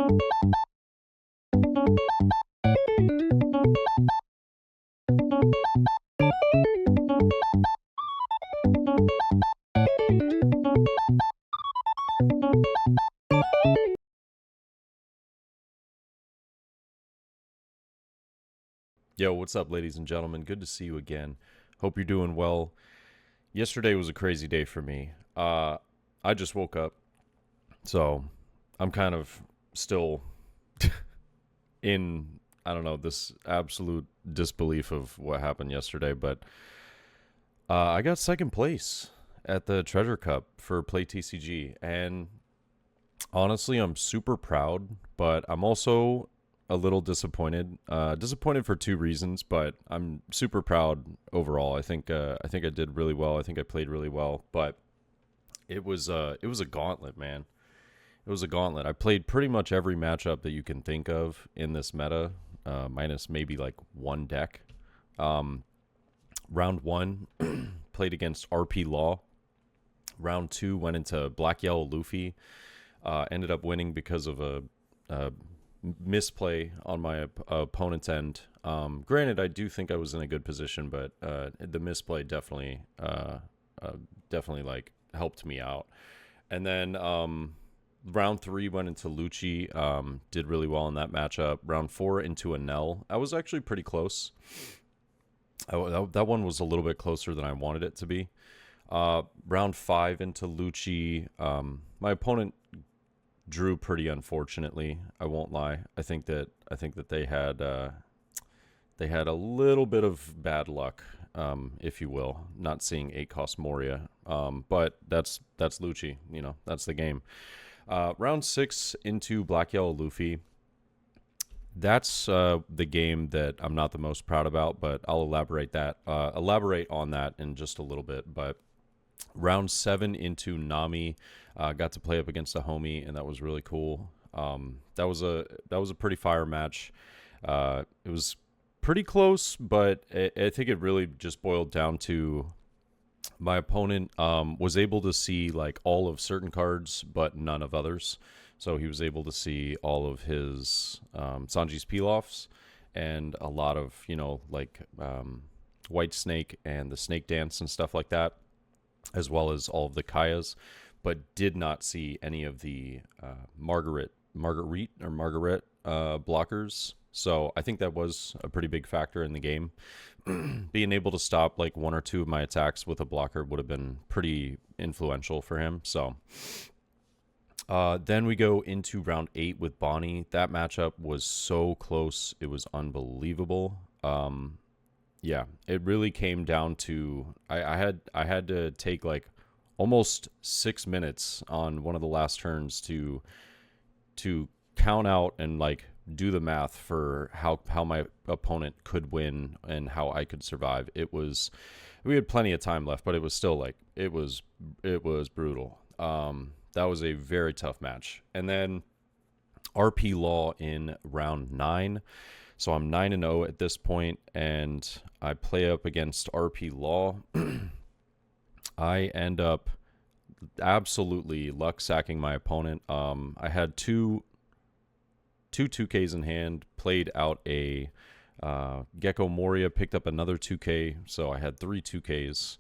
Yo, what's up, ladies and gentlemen? Good to see you again. Hope you're doing well. Yesterday was a crazy day for me. I just woke up, so I'm kind of still in, I don't know, this absolute disbelief of what happened yesterday, but I got second place at the Treasure Cup for Play TCG, and honestly, I'm super proud, but I'm also a little disappointed. Disappointed for two reasons, but I'm super proud overall. I think I did really well. I think I played really well, but it was a gauntlet, man. It was a gauntlet. I played pretty much every matchup that you can think of in this meta, minus maybe like one deck. Um, Round one played against RP Law. Round two went into Black Yellow Luffy. Ended up winning because of a misplay on my opponent's end. Granted, I do think I was in a good position, but the misplay definitely like helped me out. And then round three went into Lucci. Did really well in that matchup. Round four into Anel. I was actually pretty close. That one was a little bit closer than I wanted it to be. Round five into Lucci. My opponent drew pretty unfortunately. I won't lie. I think that they had a little bit of bad luck, if you will, not seeing 8-cost Moria. But that's Lucci. You know, that's the game. Round six into Black Yellow Luffy. That's the game that I'm not the most proud about, but I'll elaborate on that in just a little bit. But round seven into Nami, got to play up against a homie, and that was really cool. That was a pretty fire match. It was pretty close, but I think it really just boiled down to my opponent was able to see like all of certain cards, but none of others. So he was able to see all of his Sanji's Pilafs and a lot of, like White Snake and the Snake Dance and stuff like that, as well as all of the Kayas, but did not see any of the Margaret blockers. So I think that was a pretty big factor in the game. Being able to stop like one or two of my attacks with a blocker would have been pretty influential for him. So then we go into round eight with Bonnie. That matchup was so close. It was unbelievable. Yeah, it really came down to I had to take like almost 6 minutes on one of the last turns to count out and like do the math for how my opponent could win and how I could survive. We had plenty of time left, but it was still like it was brutal. That was a very tough match. And then RP Law in round 9. So I'm 9-0 at this point, and I play up against RP Law. I end up absolutely luck sacking my opponent. I had two 2Ks in hand, played out a Gecko Moria, picked up another 2K, so I had 3 2Ks.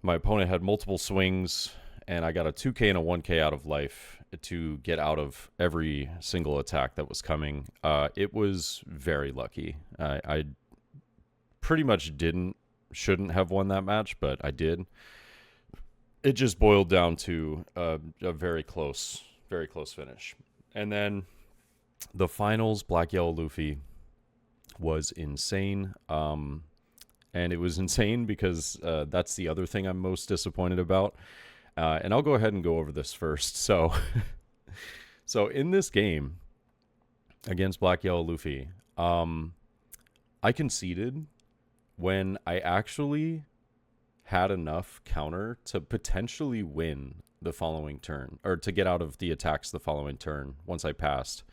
My opponent had multiple swings, and I got a 2K and a 1K out of life to get out of every single attack that was coming. It was very lucky. I pretty much shouldn't have won that match, but I did. It just boiled down to a very close finish. And then the finals, Black Yellow Luffy, was insane. And it was insane because that's the other thing I'm most disappointed about. And I'll go ahead and go over this first. So in this game against Black Yellow Luffy, I conceded when I actually had enough counter to potentially win the following turn, or to get out of the attacks the following turn once I passed.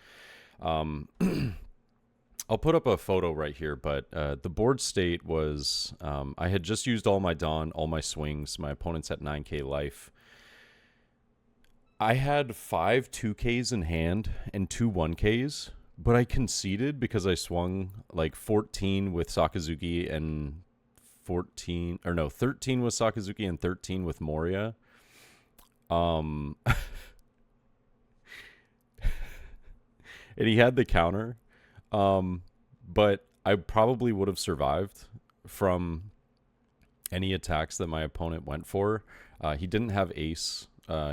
I'll put up a photo right here, but the board state was I had just used all my Dawn, all my swings. My opponent's at 9k life. I had 5 2Ks in hand and 2 1Ks, but I conceded because I swung like 14 with Sakazuki and 13 with Sakazuki and 13 with Moria. Um, and he had the counter. But I probably would have survived from any attacks that my opponent went for. He didn't have ace.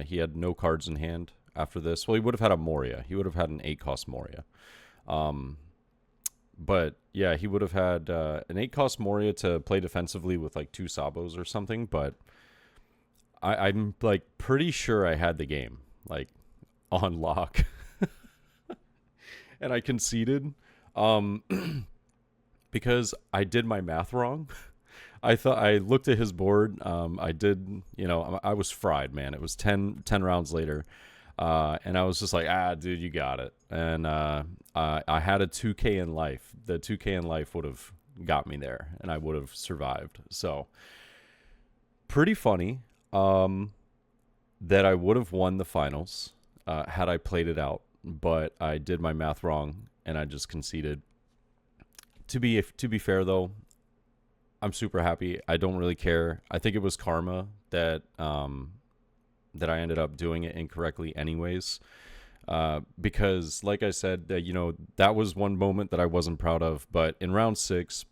He had no cards in hand after this. Well, he would have had a Moria. He would have had an 8-cost Moria. But yeah, he would have had an 8-cost Moria to play defensively with like 2 Sabos or something. But I'm like pretty sure I had the game like on lock. And I conceded because I did my math wrong. I looked at his board. I did, I was fried, man. It was 10 rounds later. And I was just like, dude, you got it. And I had a 2K in life. The 2K in life would have got me there, and I would have survived. So pretty funny that I would have won the finals had I played it out. But I did my math wrong, and I just conceded. To be fair, though, I'm super happy. I don't really care. I think it was karma that that I ended up doing it incorrectly anyways. Because, like I said, that was one moment that I wasn't proud of. But in round 6,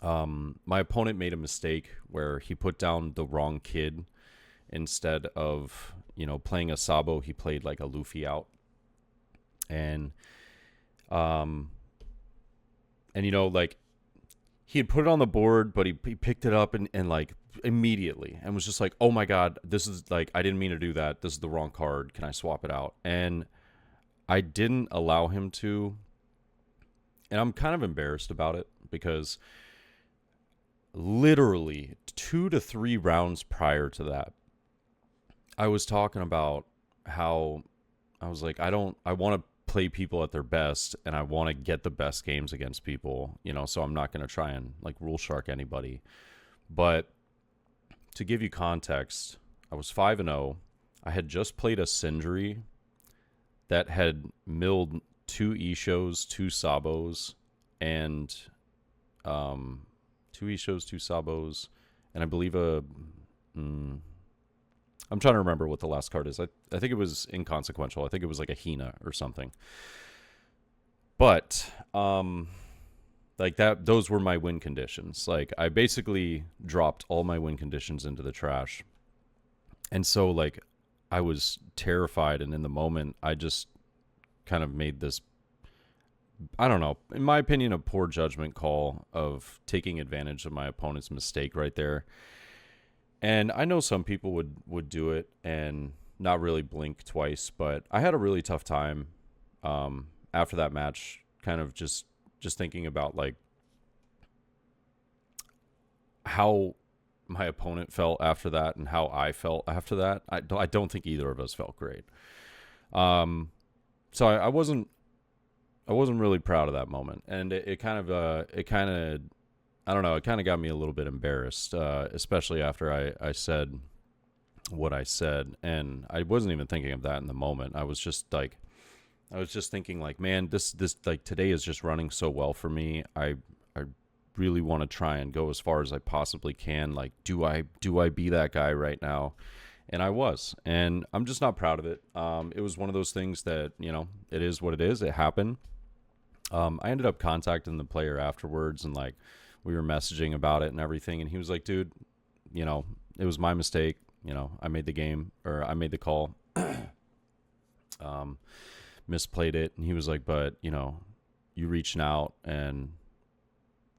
my opponent made a mistake where he put down the wrong kid. Instead of, playing a Sabo, he played like a Luffy out. And like he had put it on the board, but he picked it up and like immediately and was just like, oh my God, this is like, I didn't mean to do that. This is the wrong card. Can I swap it out? And I didn't allow him to. And I'm kind of embarrassed about it because literally 2 to 3 rounds prior to that, I was talking about how I was like, I want to play people at their best, and I want to get the best games against people, so I'm not going to try and like rule shark anybody. But to give you context, I was 5-0. I had just played a Sindri that had milled 2 Ishos, 2 Sabos, and 2 Ishos, 2 Sabos, and I believe I'm trying to remember what the last card is. I think it was inconsequential. I think it was like a Hina or something. But like that, those were my win conditions. Like I basically dropped all my win conditions into the trash. And so like I was terrified, and in the moment I just kind of made this, I don't know, in my opinion, a poor judgment call of taking advantage of my opponent's mistake right there. And I know some people would do it and not really blink twice, but I had a really tough time after that match, kind of just thinking about like how my opponent felt after that and how I felt after that. I don't think either of us felt great. So I wasn't really proud of that moment, and it kind of I don't know, it kind of got me a little bit embarrassed, especially after I said what I said. And I wasn't even thinking of that in the moment. I was just thinking like, man, this like today is just running so well for me. I really want to try and go as far as I possibly can. Like, do I be that guy right now? And I was, and I'm just not proud of it. It was one of those things that, it is what it is. It happened. I ended up contacting the player afterwards, and like, we were messaging about it and everything. And he was like, dude, it was my mistake. I made the call, misplayed it. And he was like, but, you reaching out and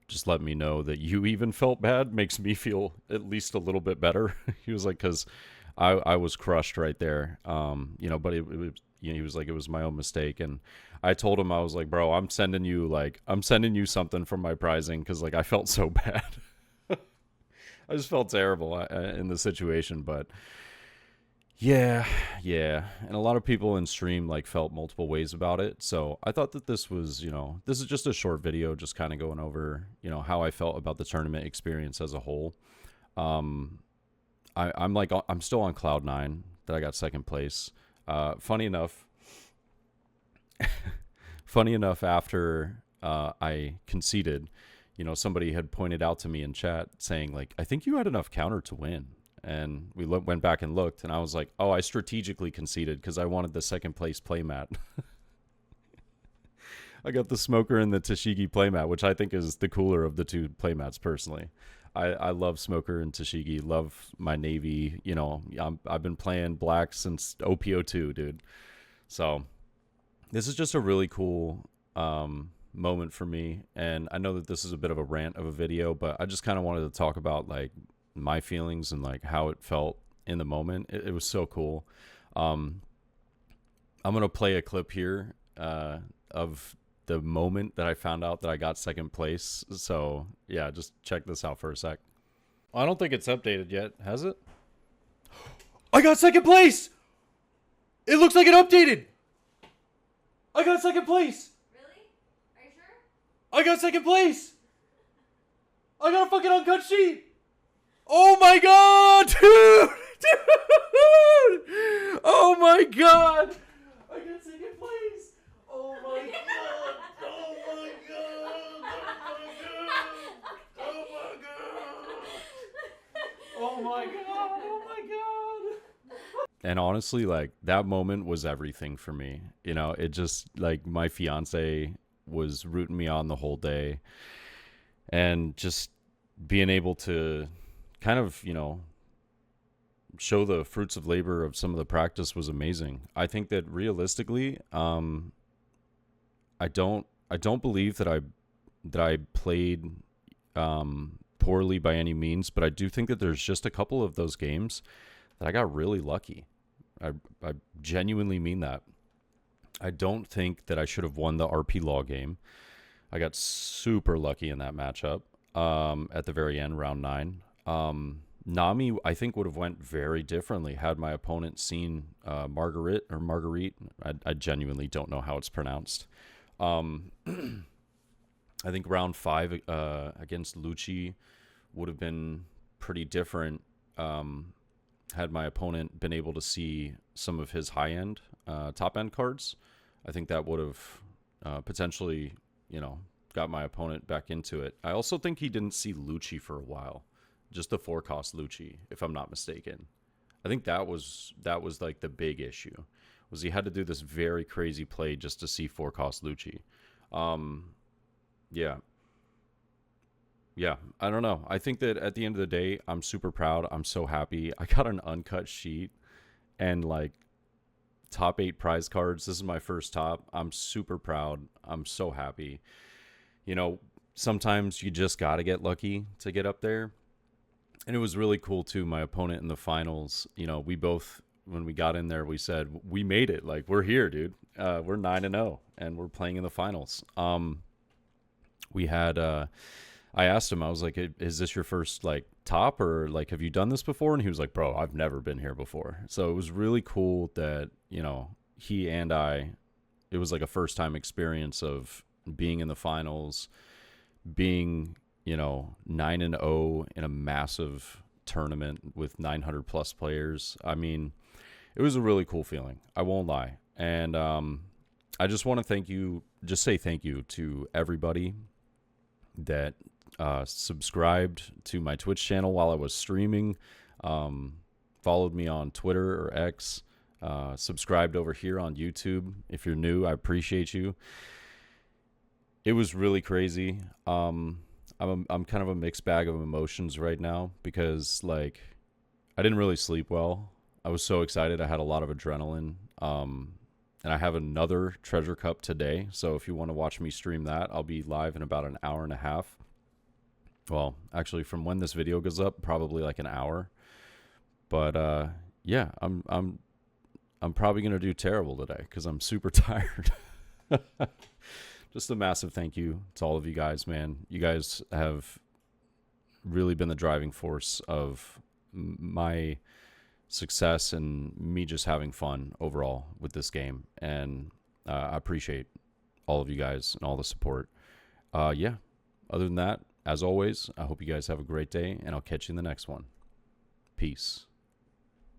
just let me know that you even felt bad makes me feel at least a little bit better. He was like, cause I was crushed right there. But it was, he was like, it was my own mistake. And I told him, I was like, bro, I'm sending you something from my prizing, because like I felt so bad. I just felt terrible in the situation. But yeah, and a lot of people in stream like felt multiple ways about it. So I thought that this was, this is just a short video, just kind of going over, how I felt about the tournament experience as a whole. I'm still on cloud 9. that I got second place. Funny enough, after I conceded, somebody had pointed out to me in chat saying, like, I think you had enough counter to win. And we went back and looked, and I was like, oh, I strategically conceded because I wanted the second place playmat. I got the Smoker and the Tashigi playmat, which I think is the cooler of the two playmats personally. I love Smoker and Tashigi, love my Navy. I've been playing black since OPO2, dude. So this is just a really cool moment for me. And I know that this is a bit of a rant of a video, but I just kind of wanted to talk about like my feelings and like how it felt in the moment. It was so cool. I'm going to play a clip here of the moment that I found out that I got second place. So yeah, just check this out for a sec. I don't think it's updated yet, has it? I got second place! It looks like it updated! I got second place! Really? Are you sure? I got second place! I got a fucking uncut sheet! Oh my god, dude! Dude! Oh my god! I got second place! Oh my god! Oh my god! Oh my god! Oh my god! Oh my god! Oh my god! And honestly, like, that moment was everything for me. It just, like, my fiance was rooting me on the whole day. And just being able to kind of, show the fruits of labor of some of the practice was amazing. I think that realistically, I don't believe that I played poorly by any means, but I do think that there's just a couple of those games that I got really lucky. I genuinely mean that. I don't think that I should have won the RP Law game. I got super lucky in that matchup at the very end, round 9. Nami, I think, would have went very differently had my opponent seen Marguerite. I genuinely don't know how it's pronounced. I think round 5 against Lucci would have been pretty different had my opponent been able to see some of his high-end, top-end cards. I think that would have potentially, got my opponent back into it. I also think he didn't see Lucci for a while. Just the 4-cost Lucci, if I'm not mistaken. I think that was like the big issue, was he had to do this very crazy play just to see 4-cost Lucci. Yeah, I don't know. I think that at the end of the day, I'm super proud. I'm so happy. I got an uncut sheet and like top 8 prize cards. This is my first top. I'm super proud. I'm so happy. Sometimes you just got to get lucky to get up there. And it was really cool too. My opponent in the finals, we both, when we got in there, we said, we made it. Like, we're here, dude. We're 9-0 and we're playing in the finals. We had, I asked him, I was like, is this your first like top, or like, have you done this before? And he was like, bro, I've never been here before. So it was really cool that, he and it was like a first time experience of being in the finals, being, 9-0 in a massive tournament with 900 plus players. I mean, it was a really cool feeling. I won't lie. And I just want to say thank you to everybody that subscribed to my Twitch channel while I was streaming, followed me on Twitter or X, subscribed over here on YouTube. If you're new, I appreciate you. It was really crazy. I'm kind of a mixed bag of emotions right now because, like, I didn't really sleep well. I was so excited. I had a lot of adrenaline. And I have another Treasure Cup today. So if you want to watch me stream that, I'll be live in about an hour and a half. Well, actually, from when this video goes up, probably like an hour. But yeah, I'm probably gonna do terrible today because I'm super tired. Just a massive thank you to all of you guys, man. You guys have really been the driving force of my success and me just having fun overall with this game. And I appreciate all of you guys and all the support. Yeah, other than that, as always, I hope you guys have a great day, and I'll catch you in the next one. Peace.